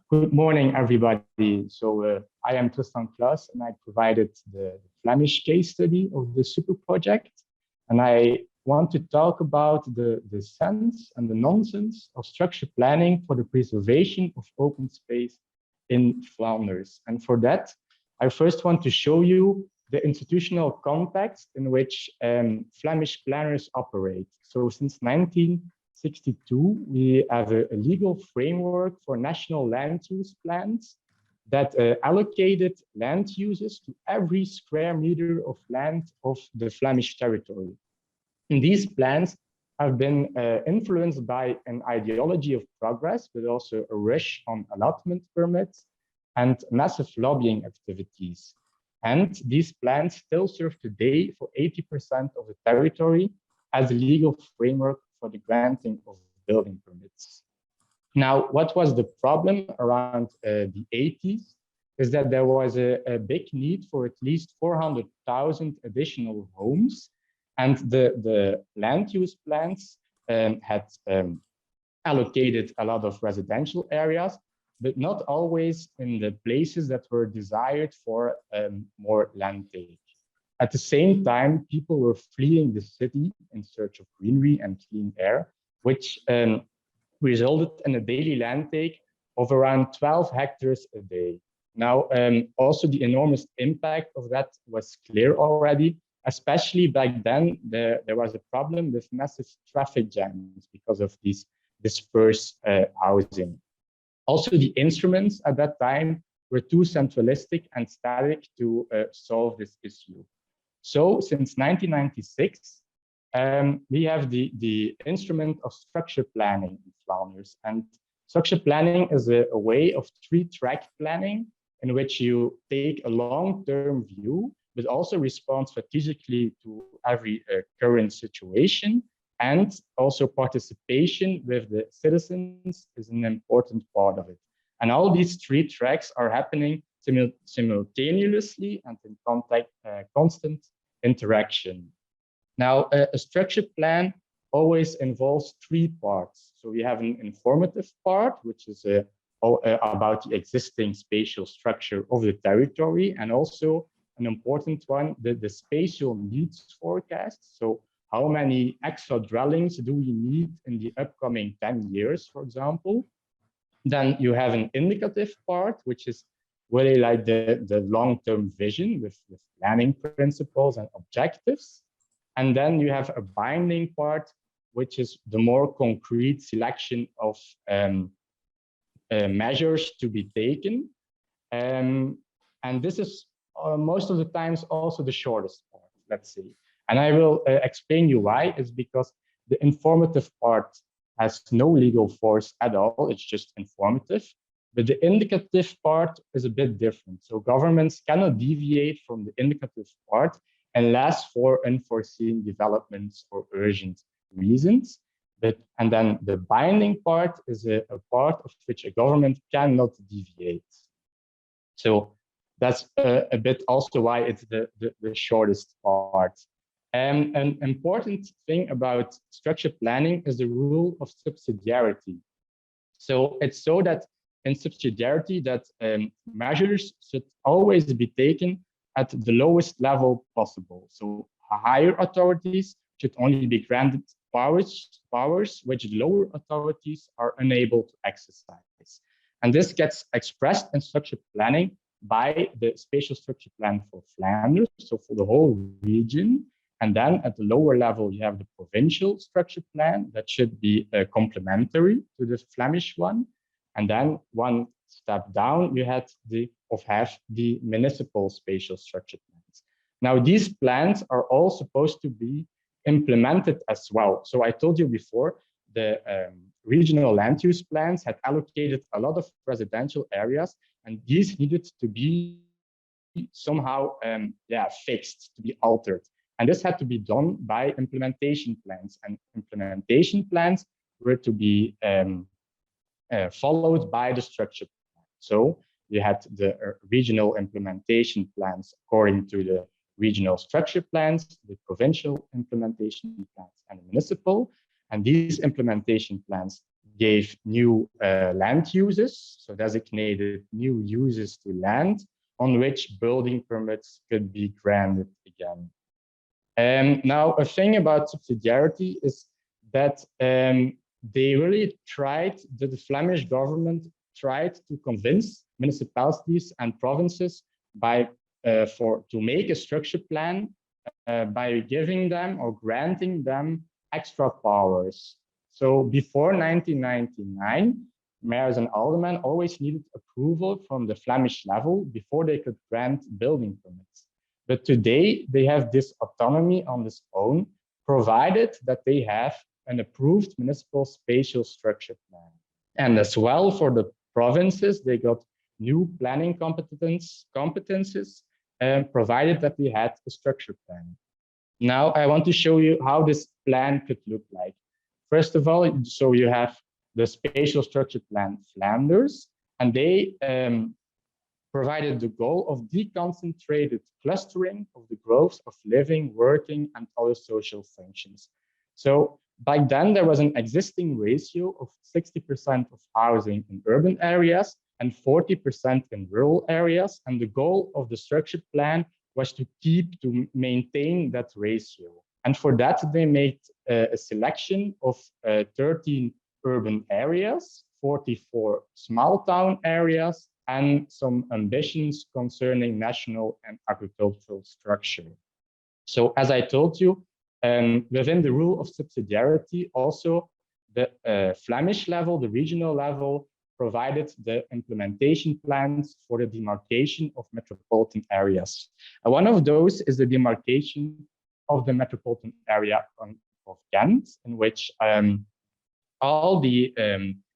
Good morning, everybody. I am Tristan Claus, and I provided the Flemish case study of the super project. And I want to talk about the sense and the nonsense of structured planning for the preservation of open space in Flanders. And for that, I first want to show you the institutional context in which Flemish planners operate. So since 1962, we have a legal framework for national land use plans that allocated land uses to every square meter of land of the Flemish territory. And these plans have been influenced by an ideology of progress, but also a rush on allotment permits and massive lobbying activities. And these plans still serve today for 80% of the territory as a legal framework for the granting of building permits. Now, what was the problem around the 80s is that there was a big need for at least 400,000 additional homes, and the land use plans had allocated a lot of residential areas, but not always in the places that were desired for more land take. At the same time, people were fleeing the city in search of greenery and clean air, which resulted in a daily land take of around 12 hectares a day. Now, also the enormous impact of that was clear already, especially back then. There was a problem with massive traffic jams because of these dispersed housing. Also, the instruments at that time were too centralistic and static to solve this issue. So since 1996, we have the instrument of structure planning in Flanders. And structure planning is a way of three-track planning in which you take a long-term view, but also respond strategically to every current situation. And also participation with the citizens is an important part of it. And all these three tracks are happening simultaneously and in constant interaction. Now, a structured plan always involves three parts. So we have an informative part, which is about the existing spatial structure of the territory, and also an important one, the spatial needs forecast. So how many extra dwellings do we need in the upcoming 10 years, for example? Then you have an indicative part, which is really like the long-term vision with planning principles and objectives. And then you have a binding part, which is the more concrete selection of measures to be taken. And this is most of the times also the shortest part, let's say. And I will explain you why. It's because the informative part has no legal force at all. It's just informative. But the indicative part is a bit different. So governments cannot deviate from the indicative part unless for unforeseen developments or urgent reasons. And then the binding part is a part of which a government cannot deviate. So that's a bit also why it's the shortest part. An important thing about structured planning is the rule of subsidiarity. So it's so that in subsidiarity that measures should always be taken at the lowest level possible. So higher authorities should only be granted powers which lower authorities are unable to exercise. And this gets expressed in structured planning by the spatial structure plan for Flanders, so for the whole region. And then at the lower level, you have the provincial structure plan that should be complementary to the Flemish one. And then one step down, you have the municipal spatial structure plans. Now, these plans are all supposed to be implemented as well. So I told you before, the regional land use plans had allocated a lot of residential areas, and these needed to be somehow fixed, to be altered. And this had to be done by implementation plans, and implementation plans were to be followed by the structure plan. So you had the regional implementation plans according to the regional structure plans, the provincial implementation plans, and the municipal. And these implementation plans gave new land uses, so designated new uses to land on which building permits could be granted again. Now, a thing about subsidiarity is that they really tried, the Flemish government tried to convince municipalities and provinces to make a structure plan by giving them or granting them extra powers. So before 1999, mayors and aldermen always needed approval from the Flemish level before they could grant building permits. But today they have this autonomy on this own, provided that they have an approved municipal spatial structure plan. And as well for the provinces, they got new planning competences, provided that they had a structure plan. Now I want to show you how this plan could look like. First of all, so you have the spatial structure plan Flanders, and they provided the goal of deconcentrated clustering of the growth of living, working, and other social functions. So back then, there was an existing ratio of 60% of housing in urban areas and 40% in rural areas. And the goal of the structure plan was to maintain that ratio. And for that, they made a selection of 13 urban areas, 44 small town areas, and some ambitions concerning national and agricultural structure. So as I told you, within the rule of subsidiarity, also the Flemish level, the regional level, provided the implementation plans for the demarcation of metropolitan areas. And one of those is the demarcation of the metropolitan area of Ghent, in which all the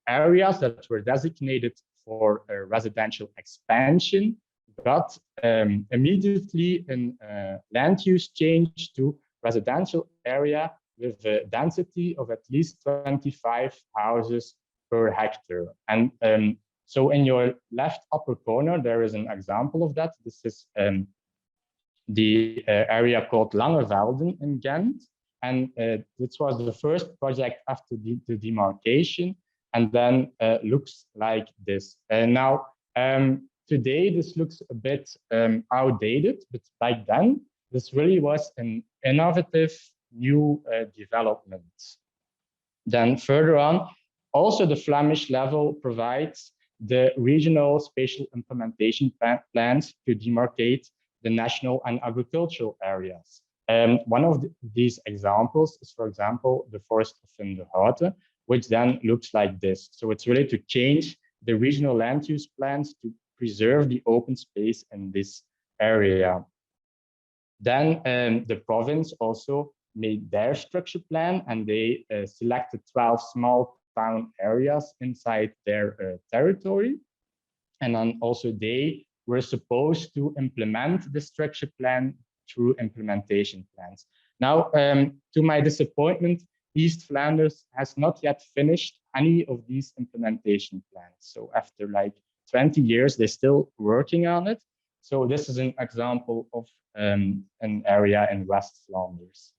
areas that were designated for residential expansion got immediately a land use change to residential area with a density of at least 25 houses per hectare. And so in your left upper corner, there is an example of that. This is the area called Langevelden in Ghent. And this was the first project after the demarcation, and then looks like this. Now, today, this looks a bit outdated, but back then, this really was an innovative new development. Then further on, also the Flemish level provides the regional spatial implementation plans to demarcate the national and agricultural areas. One of these examples is, for example, the forest of Vinderhouten, which then looks like this. So it's really to change the regional land use plans to preserve the open space in this area. Then the province also made their structure plan, and they selected 12 small town areas inside their territory. And then also they were supposed to implement the structure plan through implementation plans. Now, to my disappointment, East Flanders has not yet finished any of these implementation plans. So after like 20 years, they're still working on it. So this is an example of an area in West Flanders.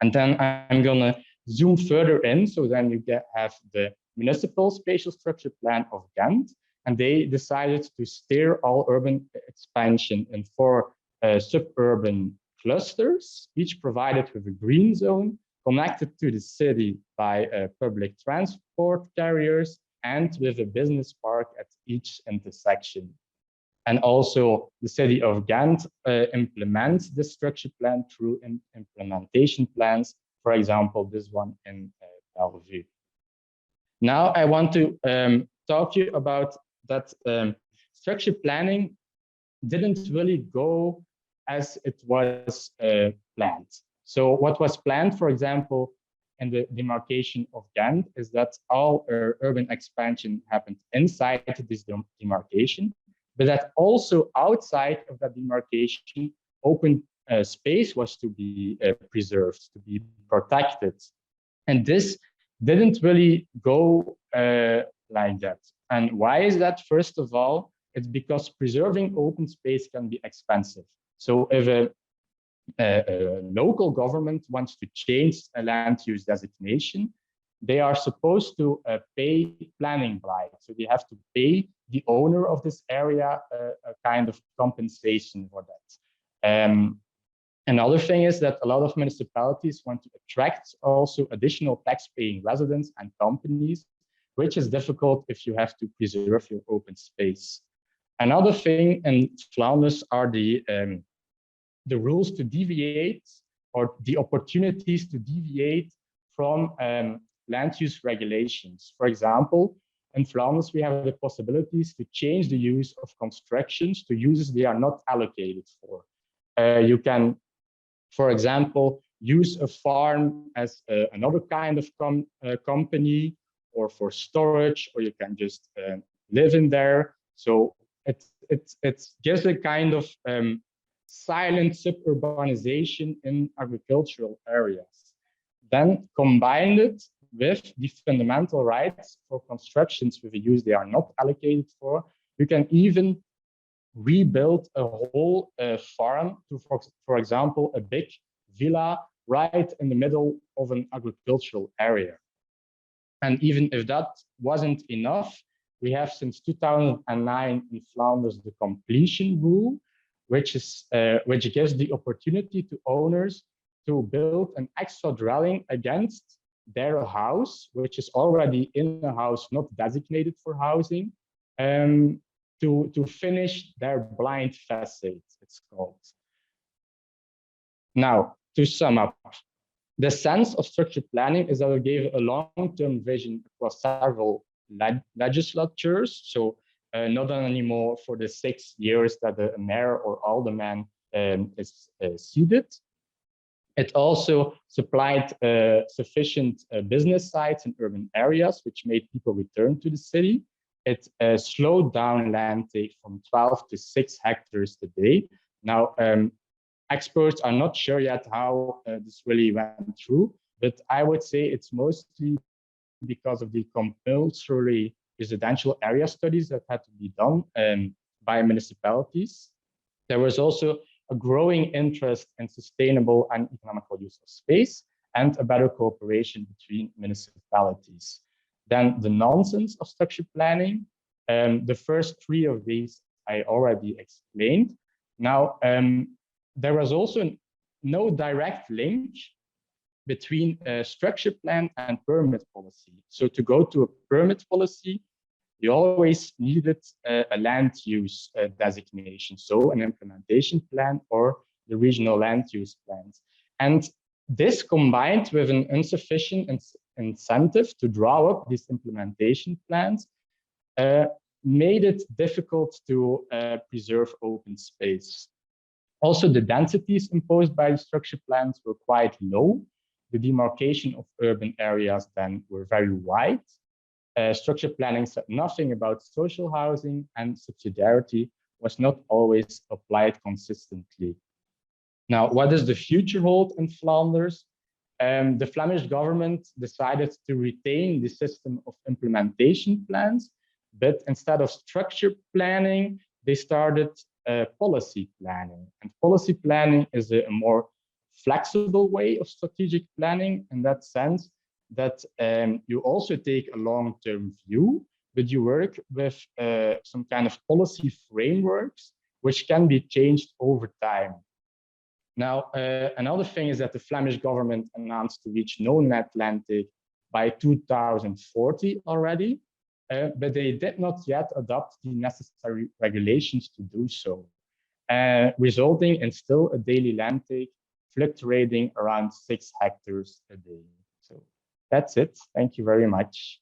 And then I'm gonna zoom further in. So then you have the municipal spatial structure plan of Ghent, and they decided to steer all urban expansion in 4 suburban clusters, each provided with a green zone, connected to the city by public transport carriers, and with a business park at each intersection. And also the city of Ghent implements the structure plan through implementation plans, for example, this one in Bellevue. Now I want to talk to you about that structure planning didn't really go as it was planned. So what was planned, for example, in the demarcation of Ghent is that all urban expansion happened inside this demarcation, but that also outside of that demarcation, open space was to be preserved, to be protected. And this didn't really go like that. And why is that? First of all, it's because preserving open space can be expensive. So if a local government wants to change a land use designation, they are supposed to pay planning rights. So they have to pay the owner of this area a kind of compensation for that. Another thing is that a lot of municipalities want to attract also additional tax-paying residents and companies, which is difficult if you have to preserve your open space. Another thing in Flanders are the rules to deviate, or the opportunities to deviate from land use regulations. For example, in Flanders, we have the possibilities to change the use of constructions to uses they are not allocated for. You can, for example, use a farm as another kind of company, or for storage, or you can just live in there. So it gives a kind of silent suburbanization in agricultural areas. Then combine it with the fundamental rights for constructions with a use they are not allocated for, you can even rebuild a whole farm to, for example, a big villa right in the middle of an agricultural area. And even if that wasn't enough, we have since 2009 in Flanders the completion rule, which gives the opportunity to owners to build an extra dwelling against their house, which is already in a house not designated for housing, to finish their blind facade, it's called. Now, to sum up, the sense of structured planning is that it gave a long-term vision across several legislatures. So not anymore for the 6 years that the mayor or alderman is seated. It also supplied sufficient business sites in urban areas, which made people return to the city. It slowed down land take from 12 to 6 hectares today. Now, experts are not sure yet how this really went through, but I would say it's mostly because of the compulsory residential area studies that had to be done by municipalities. There was also a growing interest in sustainable and economical use of space and a better cooperation between municipalities. Then the nonsense of structured planning. The first 3 of these I already explained. Now, there was also no direct link between a structure plan and permit policy. So to go to a permit policy, you always needed a land use designation, so an implementation plan or the regional land use plans. And this combined with an insufficient incentive to draw up these implementation plans made it difficult to preserve open space. Also, the densities imposed by the structure plans were quite low. The demarcation of urban areas then were very wide. Structure planning said nothing about social housing, and subsidiarity was not always applied consistently. Now, what does the future hold in Flanders? The Flemish government decided to retain the system of implementation plans, but instead of structure planning, they started policy planning. And policy planning is a more flexible way of strategic planning in that sense that you also take a long-term view, but you work with some kind of policy frameworks which can be changed over time. Now, another thing is that the Flemish government announced to reach no net land take by 2040 already, but they did not yet adopt the necessary regulations to do so, resulting in still a daily land take fluctuating around 6 hectares a day. So that's it. Thank you very much.